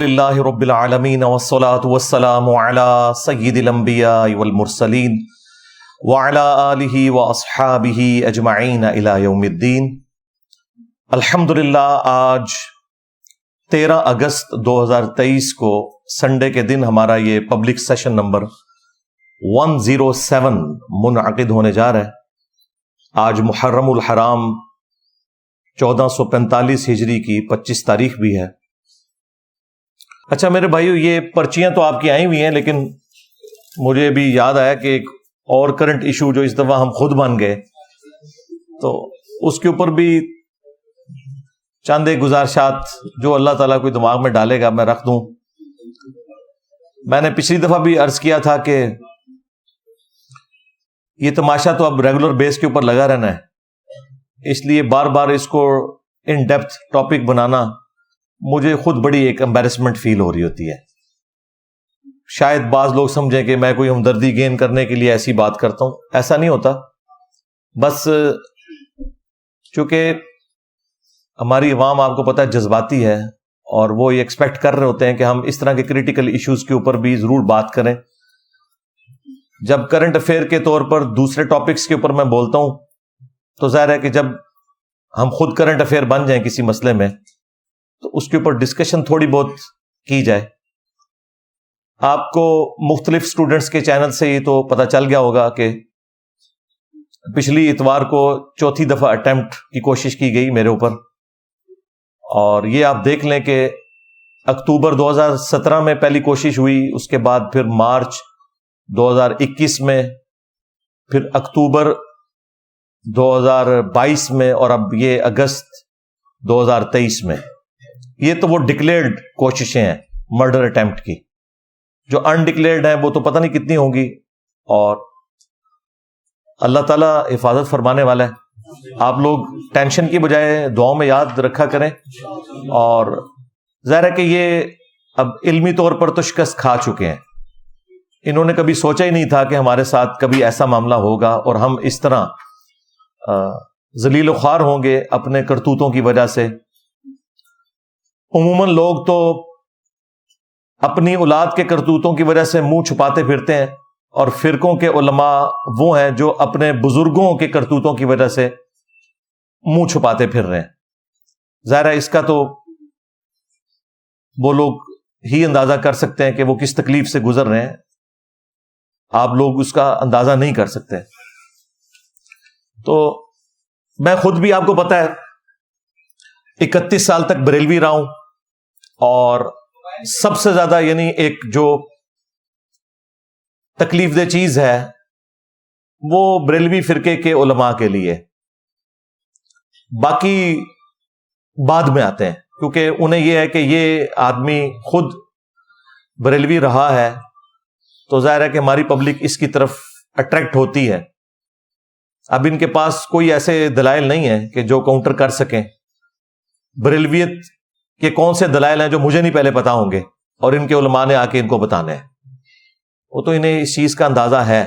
للہ رب العالمین والصلاة والسلام علی سید الانبیاء والمرسلین وعلی آلہ واصحابہ اجمعین الی یوم الدین۔ الحمدللہ آج 13 اگست 2023 کو سنڈے کے دن ہمارا یہ پبلک سیشن نمبر 107 منعقد ہونے جا رہا ہے۔ آج محرم الحرام 1445 ہجری کی 25 تاریخ بھی ہے۔ اچھا میرے بھائیو، یہ پرچیاں تو آپ کی آئی ہوئی ہیں، لیکن مجھے بھی یاد آیا کہ ایک اور کرنٹ ایشو جو اس دفعہ ہم خود بن گئے، تو اس کے اوپر بھی چند ایک گزارشات جو اللہ تعالیٰ کوئی دماغ میں ڈالے گا میں رکھ دوں۔ میں نے پچھلی دفعہ بھی عرض کیا تھا کہ یہ تماشا تو اب ریگولر بیس کے اوپر لگا رہنا ہے، اس لیے بار بار اس کو ان ڈیپتھ ٹاپک بنانا مجھے خود بڑی ایک امبیرسمنٹ فیل ہو رہی ہوتی ہے۔ شاید بعض لوگ سمجھیں کہ میں کوئی ہمدردی گین کرنے کے لیے ایسی بات کرتا ہوں، ایسا نہیں ہوتا۔ بس چونکہ ہماری عوام آپ کو پتہ ہے جذباتی ہے، اور وہ یہ ایکسپیکٹ کر رہے ہوتے ہیں کہ ہم اس طرح کے کریٹیکل ایشوز کے اوپر بھی ضرور بات کریں۔ جب کرنٹ افیئر کے طور پر دوسرے ٹاپکس کے اوپر میں بولتا ہوں تو ظاہر ہے کہ جب ہم خود کرنٹ افیئر بن جائیں کسی مسئلے میں تو اس کے اوپر ڈسکشن تھوڑی بہت کی جائے۔ آپ کو مختلف سٹوڈنٹس کے چینل سے یہ تو پتہ چل گیا ہوگا کہ پچھلی اتوار کو چوتھی دفعہ اٹیمپٹ کی کوشش کی گئی میرے اوپر، اور یہ آپ دیکھ لیں کہ اکتوبر 2017 میں پہلی کوشش ہوئی، اس کے بعد پھر مارچ 2021 میں، پھر اکتوبر 2022 میں، اور اب یہ اگست 2023 میں۔ یہ تو وہ ڈکلیئرڈ کوششیں ہیں مرڈر اٹیمپٹ کی، جو انڈکلیئرڈ ہیں وہ تو پتہ نہیں کتنی ہوں گی، اور اللہ تعالیٰ حفاظت فرمانے والا ہے۔ آپ لوگ ٹینشن کی بجائے دعاؤں میں یاد رکھا کریں، اور ظاہر ہے کہ یہ اب علمی طور پر تو شکست کھا چکے ہیں۔ انہوں نے کبھی سوچا ہی نہیں تھا کہ ہمارے ساتھ کبھی ایسا معاملہ ہوگا اور ہم اس طرح ذلیل و خوار ہوں گے اپنے کرتوتوں کی وجہ سے۔ عموماً لوگ تو اپنی اولاد کے کرتوتوں کی وجہ سے منہ چھپاتے پھرتے ہیں، اور فرقوں کے علماء وہ ہیں جو اپنے بزرگوں کے کرتوتوں کی وجہ سے منہ چھپاتے پھر رہے ہیں۔ ظاہر ہے اس کا تو وہ لوگ ہی اندازہ کر سکتے ہیں کہ وہ کس تکلیف سے گزر رہے ہیں، آپ لوگ اس کا اندازہ نہیں کر سکتے۔ تو میں خود بھی آپ کو پتا ہے 31 سال تک بریلوی رہا ہوں، اور سب سے زیادہ یعنی ایک جو تکلیف دہ چیز ہے وہ بریلوی فرقے کے علماء کے لیے، باقی بعد میں آتے ہیں، کیونکہ انہیں یہ ہے کہ یہ آدمی خود بریلوی رہا ہے تو ظاہر ہے کہ ہماری پبلک اس کی طرف اٹریکٹ ہوتی ہے۔ اب ان کے پاس کوئی ایسے دلائل نہیں ہیں کہ جو کاؤنٹر کر سکیں۔ بریلویت کے کون سے دلائل ہیں جو مجھے نہیں پہلے پتا ہوں گے، اور ان کے علماء نے آ کے ان کو بتانے ہیں، وہ تو انہیں اس چیز کا اندازہ ہے۔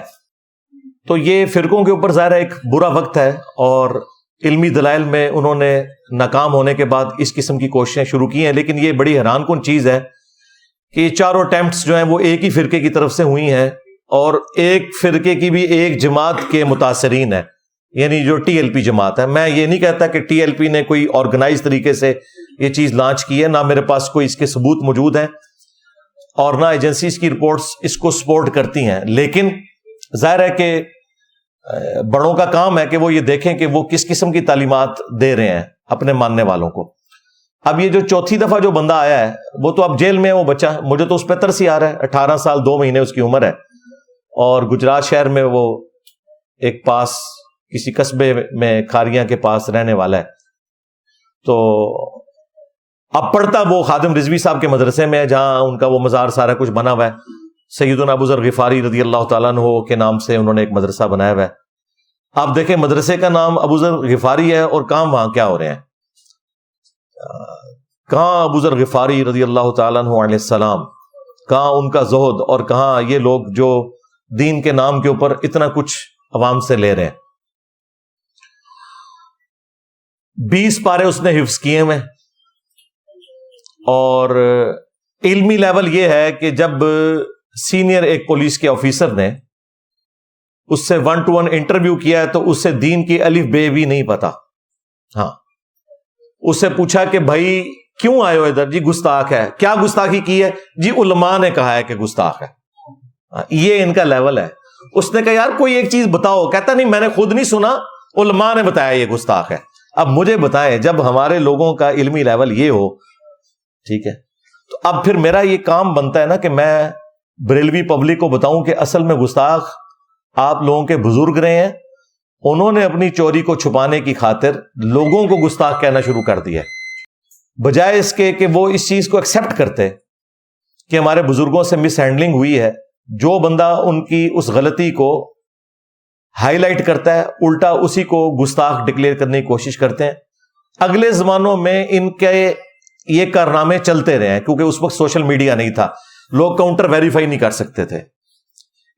تو یہ فرقوں کے اوپر ظاہر ایک برا وقت ہے، اور علمی دلائل میں انہوں نے ناکام ہونے کے بعد اس قسم کی کوششیں شروع کی ہیں۔ لیکن یہ بڑی حیران کن چیز ہے کہ یہ چاروں اٹیمپٹس جو ہیں وہ ایک ہی فرقے کی طرف سے ہوئی ہیں، اور ایک فرقے کی بھی ایک جماعت کے متاثرین ہیں، یعنی جو ٹی ایل پی جماعت ہے۔ میں یہ نہیں کہتا کہ ٹی ایل پی نے کوئی آرگنائز طریقے سے یہ چیز لانچ کی ہے، نہ میرے پاس کوئی اس کے ثبوت موجود ہیں، اور نہ ایجنسیز کی رپورٹس اس کو سپورٹ کرتی ہیں۔ لیکن ظاہر ہے کہ بڑوں کا کام ہے کہ وہ یہ دیکھیں کہ وہ کس قسم کی تعلیمات دے رہے ہیں اپنے ماننے والوں کو۔ اب یہ جو چوتھی دفعہ جو بندہ آیا ہے وہ تو اب جیل میں ہے، وہ بچہ، مجھے تو اس پہ ترس ہی آ رہا ہے۔ 18 سال 2 مہینے اس کی عمر ہے، اور گجرات شہر میں وہ ایک پاس کسی قصبے میں کھاریاں کے پاس رہنے والا ہے۔ تو اب پڑھتا وہ خادم رضوی صاحب کے مدرسے میں، جہاں ان کا وہ مزار سارا کچھ بنا ہوا ہے۔ سیدنا ابو ذر غفاری رضی اللہ تعالیٰ عنہ کے نام سے انہوں نے ایک مدرسہ بنایا ہوا ہے۔ آپ دیکھیں مدرسے کا نام ابو ذر غفاری ہے، اور کام وہاں کیا ہو رہے ہیں، کہاں ابو ذر غفاری رضی اللہ تعالیٰ عنہ علیہ السلام، کہاں ان کا زہد، اور کہاں یہ لوگ جو دین کے نام کے اوپر اتنا کچھ عوام سے لے رہے ہیں۔ 20 پارے اس نے حفظ کیے ہوئے، اور علمی لیول یہ ہے کہ جب سینئر ایک پولیس کے آفیسر نے اس سے 1-to-1 انٹرویو کیا ہے تو اس سے دین کی الف بے بھی نہیں پتا. ہاں, اس سے پوچھا کہ بھائی کیوں آئے ہو ادھر؟ جی گستاخ ہے. کیا گستاخی کی ہے؟ جی علماء نے کہا ہے کہ گستاخ ہے. یہ ان کا لیول ہے. اس نے کہا یار کوئی ایک چیز بتاؤ. کہتا نہیں میں نے خود نہیں سنا, علماء نے بتایا یہ گستاخ ہے. اب مجھے بتائیں, جب ہمارے لوگوں کا علمی لیول یہ ہو, ٹھیک ہے, تو اب پھر میرا یہ کام بنتا ہے نا کہ میں بریلوی پبلک کو بتاؤں کہ اصل میں گستاخ آپ لوگوں کے بزرگ رہے ہیں. انہوں نے اپنی چوری کو چھپانے کی خاطر لوگوں کو گستاخ کہنا شروع کر دیا, بجائے اس کے کہ وہ اس چیز کو ایکسپٹ کرتے کہ ہمارے بزرگوں سے مس ہینڈلنگ ہوئی ہے. جو بندہ ان کی اس غلطی کو ہائی لائٹ کرتا ہے, الٹا اسی کو گستاخ ڈکلیئر کرنے کی کوشش کرتے ہیں. اگلے زمانوں میں ان کے یہ کارنامے چلتے رہے ہیں کیونکہ اس وقت سوشل میڈیا نہیں تھا, لوگ کاؤنٹر ویریفائی نہیں کر سکتے تھے.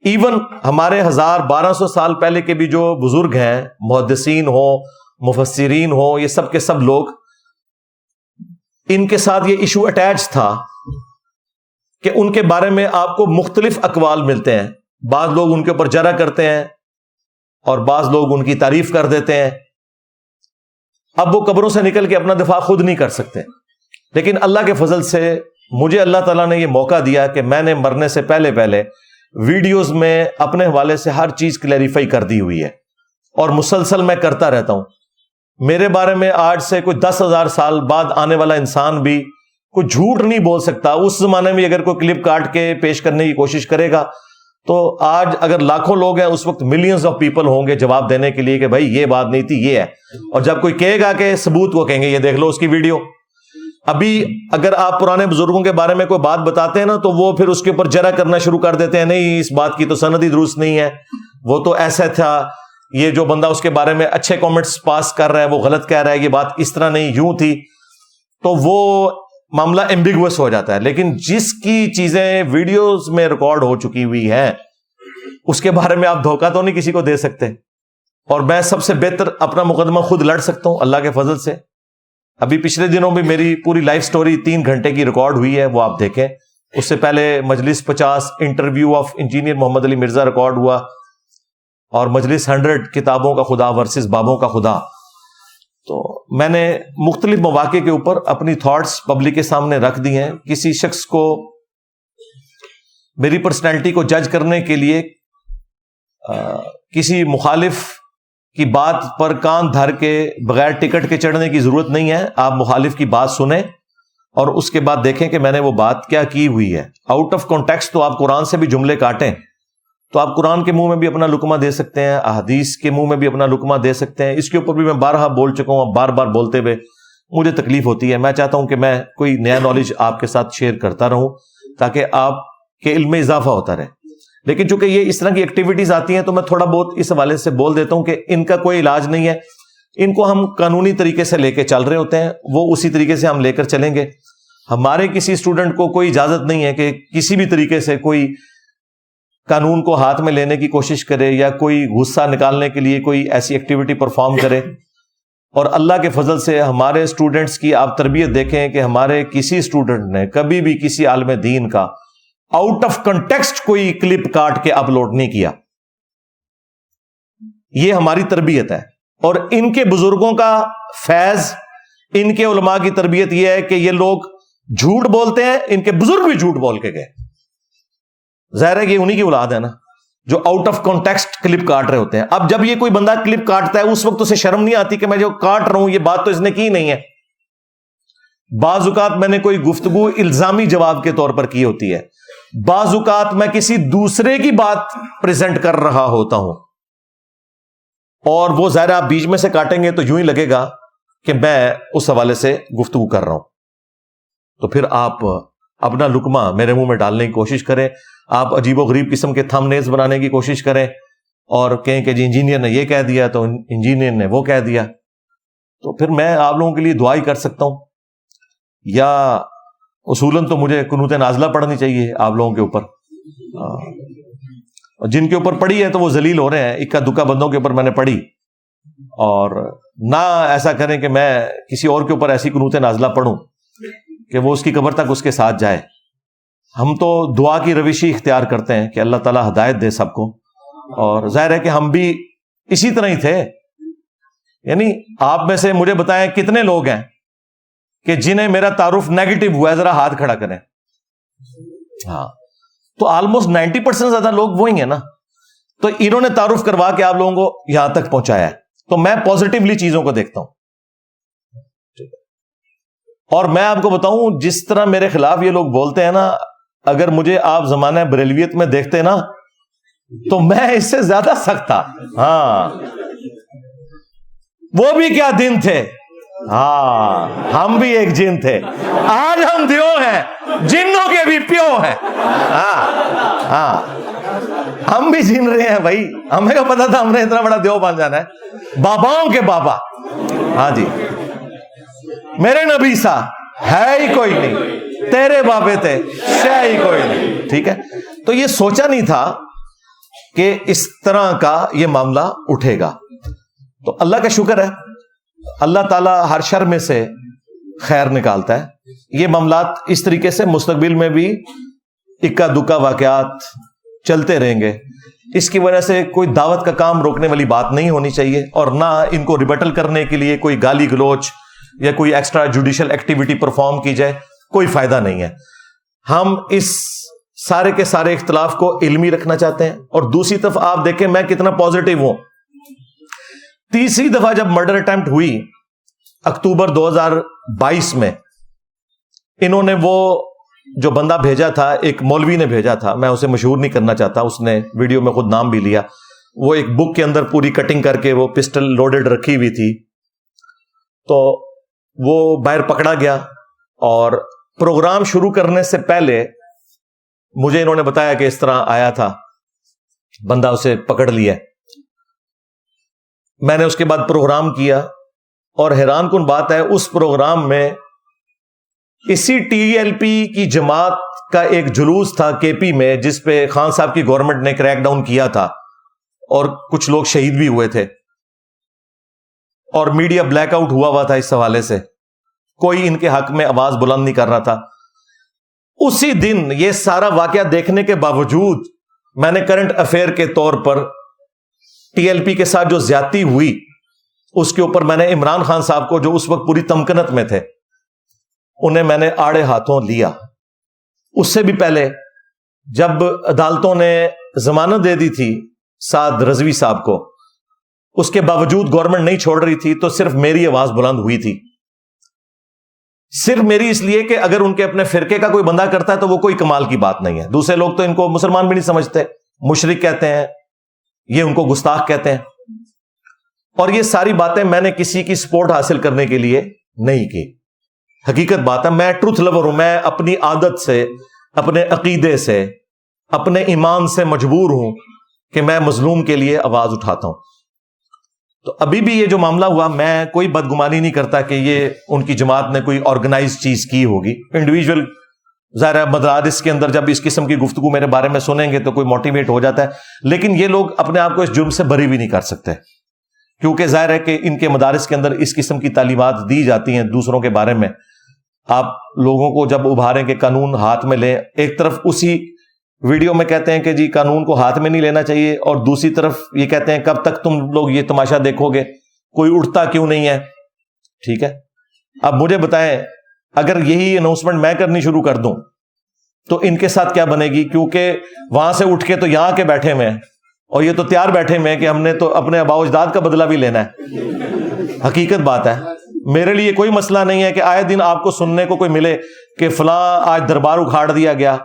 ایون ہمارے 1200 سال پہلے کے بھی جو بزرگ ہیں, محدثین ہوں, مفسرین ہوں, یہ سب کے سب لوگ, ان کے ساتھ یہ ایشو اٹیچ تھا کہ ان کے بارے میں آپ کو مختلف اقوال ملتے ہیں. بعض لوگ ان کے اوپر جرح کرتے ہیں اور بعض لوگ ان کی تعریف کر دیتے ہیں. اب وہ قبروں سے نکل کے اپنا دفاع خود نہیں کر سکتے, لیکن اللہ کے فضل سے مجھے اللہ تعالیٰ نے یہ موقع دیا کہ میں نے مرنے سے پہلے ویڈیوز میں اپنے حوالے سے ہر چیز کلیریفائی کر دی ہوئی ہے, اور مسلسل میں کرتا رہتا ہوں. میرے بارے میں آج سے کوئی 10,000 سال بعد آنے والا انسان بھی کوئی جھوٹ نہیں بول سکتا. اس زمانے میں اگر کوئی کلپ کاٹ کے پیش کرنے کی کوشش کرے گا تو آج اگر لاکھوں لوگ ہیں, اس وقت ملینز آف پیپل ہوں گے جواب دینے کے لیے کہ بھائی یہ بات نہیں تھی, یہ ہے. اور جب کوئی کہے گا کہ ثبوت, وہ کہیں گے یہ دیکھ لو اس کی ویڈیو. ابھی اگر آپ پرانے بزرگوں کے بارے میں کوئی بات بتاتے ہیں نا تو وہ پھر اس کے اوپر جرح کرنا شروع کر دیتے ہیں, نہیں اس بات کی تو سند ہی درست نہیں ہے, وہ تو ایسا تھا, یہ جو بندہ اس کے بارے میں اچھے کامنٹس پاس کر رہا ہے وہ غلط کہہ رہا ہے, یہ بات اس طرح نہیں یوں تھی. تو وہ معاملہ ایمبیگوس ہو جاتا ہے. لیکن جس کی چیزیں ویڈیوز میں ریکارڈ ہو چکی ہوئی ہیں اس کے بارے میں آپ دھوکہ تو نہیں کسی کو دے سکتے. اور میں سب سے بہتر اپنا مقدمہ خود لڑ سکتا ہوں اللہ کے فضل سے. ابھی پچھلے دنوں بھی میری پوری لائف سٹوری 3 گھنٹے کی ریکارڈ ہوئی ہے, وہ آپ دیکھیں. اس سے پہلے مجلس 50 interview of engineer Muhammad Ali Mirza record ہوا, اور مجلس 100 کتابوں کا خدا ورسز بابوں کا خدا. تو میں نے مختلف مواقع کے اوپر اپنی تھاٹس پبلک کے سامنے رکھ دی ہیں. کسی شخص کو میری پرسنالٹی کو جج کرنے کے لیے کسی مخالف کی بات پر کان دھر کے بغیر ٹکٹ کے چڑھنے کی ضرورت نہیں ہے. آپ مخالف کی بات سنیں اور اس کے بعد دیکھیں کہ میں نے وہ بات کیا کی ہوئی ہے. آؤٹ آف کانٹیکسٹ تو آپ قرآن سے بھی جملے کاٹیں تو آپ قرآن کے منہ میں بھی اپنا لقمہ دے سکتے ہیں, احادیث کے منہ میں بھی اپنا لقمہ دے سکتے ہیں. اس کے اوپر بھی میں بارہا بول چکا ہوں, بار بار بولتے ہوئے مجھے تکلیف ہوتی ہے. میں چاہتا ہوں کہ میں کوئی نیا نالج آپ کے ساتھ شیئر کرتا رہوں تاکہ آپ کے علم میں اضافہ ہوتا رہے. لیکن چونکہ یہ اس طرح کی ایکٹیویٹیز آتی ہیں تو میں تھوڑا بہت اس حوالے سے بول دیتا ہوں کہ ان کا کوئی علاج نہیں ہے. ان کو ہم قانونی طریقے سے لے کے چل رہے ہوتے ہیں, وہ اسی طریقے سے ہم لے کر چلیں گے. ہمارے کسی اسٹوڈنٹ کو کوئی اجازت نہیں ہے کہ کسی بھی طریقے سے کوئی قانون کو ہاتھ میں لینے کی کوشش کرے یا کوئی غصہ نکالنے کے لیے کوئی ایسی ایکٹیویٹی پرفارم کرے. اور اللہ کے فضل سے ہمارے اسٹوڈنٹس کی آپ تربیت دیکھیں کہ ہمارے کسی اسٹوڈنٹ نے کبھی بھی کسی عالم دین کا آؤٹ آف کنٹیکسٹ کوئی کلپ کاٹ کے اپلوڈ نہیں کیا. یہ ہماری تربیت ہے. اور ان کے بزرگوں کا فیض, ان کے علماء کی تربیت یہ ہے کہ یہ لوگ جھوٹ بولتے ہیں, ان کے بزرگ بھی جھوٹ بول کے گئے. ظاہر ہے کہ انہی کی اولاد ہے نا جو آؤٹ آف کانٹیکسٹ کلپ کاٹ رہے ہوتے ہیں. اب جب یہ کوئی بندہ کلپ کاٹتا ہے اس وقت اسے شرم نہیں آتی کہ میں جو کاٹ رہا ہوں یہ بات تو اس نے کی نہیں ہے. بعض اوقات میں نے کوئی گفتگو الزامی جواب کے طور پر کی ہوتی ہے, بعض اوقات میں کسی دوسرے کی بات پریزنٹ کر رہا ہوتا ہوں, اور وہ ظاہر آپ بیچ میں سے کاٹیں گے تو یوں ہی لگے گا کہ میں اس حوالے سے گفتگو کر رہا ہوں. تو پھر آپ اپنا لقمہ میرے منہ میں ڈالنے کی کوشش کریں, آپ عجیب و غریب قسم کے تھم نیلز بنانے کی کوشش کریں اور کہیں کہ جی انجینئر نے یہ کہہ دیا تو انجینئر نے وہ کہہ دیا. تو پھر میں آپ لوگوں کے لیے دعا ہی کر سکتا ہوں, یا اصولاً تو مجھے قنوت نازلہ پڑھنی چاہیے آپ لوگوں کے اوپر. جن کے اوپر پڑھی ہے تو وہ ذلیل ہو رہے ہیں, اکا دکا بندوں کے اوپر میں نے پڑھی. اور نہ ایسا کریں کہ میں کسی اور کے اوپر ایسی قنوت نازلہ پڑھوں کہ وہ اس کی قبر تک اس کے ساتھ جائے. ہم تو دعا کی روش ہی اختیار کرتے ہیں کہ اللہ تعالیٰ ہدایت دے سب کو، اور ظاہر ہے کہ ہم بھی اسی طرح ہی تھے. یعنی آپ میں سے مجھے بتائیں کتنے لوگ ہیں کہ جنہیں میرا تعارف نیگیٹو ہوا ہے؟ ذرا ہاتھ کھڑا کریں. ہاں، تو آلموسٹ 90% زیادہ لوگ وہی ہیں نا. تو انہوں نے تعارف کروا کے آپ لوگوں کو یہاں تک پہنچایا ہے. تو میں پازیٹیولی چیزوں کو دیکھتا ہوں. اور میں آپ کو بتاؤں، جس طرح میرے خلاف یہ لوگ بولتے ہیں نا، اگر مجھے آپ زمانہ بریلویت میں دیکھتے نا تو میں اس سے زیادہ سخت تھا. ہاں، وہ بھی کیا دن تھے. ہاں، ہم بھی ایک جن تھے. آج ہم دیو ہیں، جنوں کے بھی پیو ہیں. ہاں ہاں، ہم بھی جن رہے ہیں بھائی. ہمیں کو پتا تھا ہم نے اتنا بڑا دیو بن جانا ہے. باباؤں کے بابا. ہاں جی، میرے نبی سا ہے ہی کوئی نہیں، تیرے بابے تھے شے ہی کوئی نہیں. ٹھیک ہے، تو یہ سوچا نہیں تھا کہ اس طرح کا یہ معاملہ اٹھے گا. تو اللہ کا شکر ہے، اللہ تعالیٰ ہر شر میں سے خیر نکالتا ہے. یہ معاملات اس طریقے سے مستقبل میں بھی اکا دکا واقعات چلتے رہیں گے. اس کی وجہ سے کوئی دعوت کا کام روکنے والی بات نہیں ہونی چاہیے، اور نہ ان کو ریبٹل کرنے کے لیے کوئی گالی گلوچ یا کوئی ایکسٹرا جوڈیشل ایکٹیویٹی پرفارم کی جائے. کوئی فائدہ نہیں ہے. ہم اس سارے کے سارے اختلاف کو علمی رکھنا چاہتے ہیں. اور دوسری طرف آپ دیکھیں میں کتنا پازیٹیو ہوں. تیسری دفعہ جب مرڈر اٹیمپٹ ہوئی اکتوبر 2022 میں، انہوں نے وہ جو بندہ بھیجا تھا، ایک مولوی نے بھیجا تھا، میں اسے مشہور نہیں کرنا چاہتا، اس نے ویڈیو میں خود نام بھی لیا. وہ ایک بک کے اندر پوری کٹنگ کر کے وہ پسٹل لوڈڈ رکھی ہوئی تھی. تو وہ باہر پکڑا گیا، اور پروگرام شروع کرنے سے پہلے مجھے انہوں نے بتایا کہ اس طرح آیا تھا بندہ، اسے پکڑ لیا. میں نے اس کے بعد پروگرام کیا، اور حیران کن بات ہے اس پروگرام میں اسی ٹی ایل پی کی جماعت کا ایک جلوس تھا کے پی میں، جس پہ خان صاحب کی گورنمنٹ نے کریک ڈاؤن کیا تھا اور کچھ لوگ شہید بھی ہوئے تھے، اور میڈیا بلیک آؤٹ ہوا تھا اس حوالے سے. کوئی ان کے حق میں آواز بلند نہیں کر رہا تھا. اسی دن یہ سارا واقعہ دیکھنے کے باوجود میں نے کرنٹ افیئر کے طور پر ٹی ایل پی کے ساتھ جو زیادتی ہوئی اس کے اوپر میں نے عمران خان صاحب کو، جو اس وقت پوری تمکنت میں تھے، انہیں میں نے آڑے ہاتھوں لیا. اس سے بھی پہلے جب عدالتوں نے ضمانت دے دی تھی سعد رضوی صاحب کو، اس کے باوجود گورنمنٹ نہیں چھوڑ رہی تھی، تو صرف میری آواز بلند ہوئی تھی. صرف میری اس لیے کہ اگر ان کے اپنے فرقے کا کوئی بندہ کرتا ہے تو وہ کوئی کمال کی بات نہیں ہے. دوسرے لوگ تو ان کو مسلمان بھی نہیں سمجھتے، مشرک کہتے ہیں، یہ ان کو گستاخ کہتے ہیں. اور یہ ساری باتیں میں نے کسی کی سپورٹ حاصل کرنے کے لیے نہیں کی. حقیقت بات ہے، میں ٹروتھ لور ہوں. میں اپنی عادت سے، اپنے عقیدے سے، اپنے ایمان سے مجبور ہوں کہ میں مظلوم کے لیے آواز اٹھاتا ہوں. تو ابھی بھی یہ جو معاملہ ہوا، میں کوئی بدگمانی نہیں کرتا کہ یہ ان کی جماعت نے کوئی آرگنائز چیز کی ہوگی. انڈیویجول ظاہر مدارس کے اندر جب اس قسم کی گفتگو میرے بارے میں سنیں گے تو کوئی موٹیویٹ ہو جاتا ہے، لیکن یہ لوگ اپنے آپ کو اس جرم سے بری بھی نہیں کر سکتے، کیونکہ ظاہر ہے کہ ان کے مدارس کے اندر اس قسم کی تعلیمات دی جاتی ہیں دوسروں کے بارے میں. آپ لوگوں کو جب ابھاریں کہ قانون ہاتھ میں لیں، ایک طرف اسی ویڈیو میں کہتے ہیں کہ جی قانون کو ہاتھ میں نہیں لینا چاہیے، اور دوسری طرف یہ کہتے ہیں کب تک تم لوگ یہ تماشا دیکھو گے، کوئی اٹھتا کیوں نہیں ہے. ٹھیک ہے، اب مجھے بتائیں اگر یہی اناؤنسمنٹ میں کرنی شروع کر دوں تو ان کے ساتھ کیا بنے گی؟ کیونکہ وہاں سے اٹھ کے تو یہاں کے بیٹھے ہوئے ہیں، اور یہ تو تیار بیٹھے ہوئے ہیں کہ ہم نے تو اپنے آباء و اجداد کا بدلہ بھی لینا ہے. حقیقت بات ہے، میرے لیے کوئی مسئلہ نہیں ہے کہ آئے دن آپ کو سننے کو کوئی ملے کہ فلاں آج دربار اکھاڑ دیا گیا،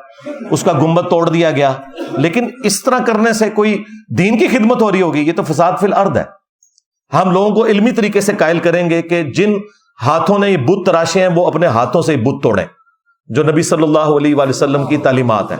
اس کا گنبد توڑ دیا گیا، لیکن اس طرح کرنے سے کوئی دین کی خدمت ہو رہی ہوگی؟ یہ تو فساد فی الارض ہے. ہم لوگوں کو علمی طریقے سے قائل کریں گے کہ جن ہاتھوں نے یہ بت تراشے ہیں وہ اپنے ہاتھوں سے بت توڑیں، جو نبی صلی اللہ علیہ وآلہ وسلم کی تعلیمات ہیں.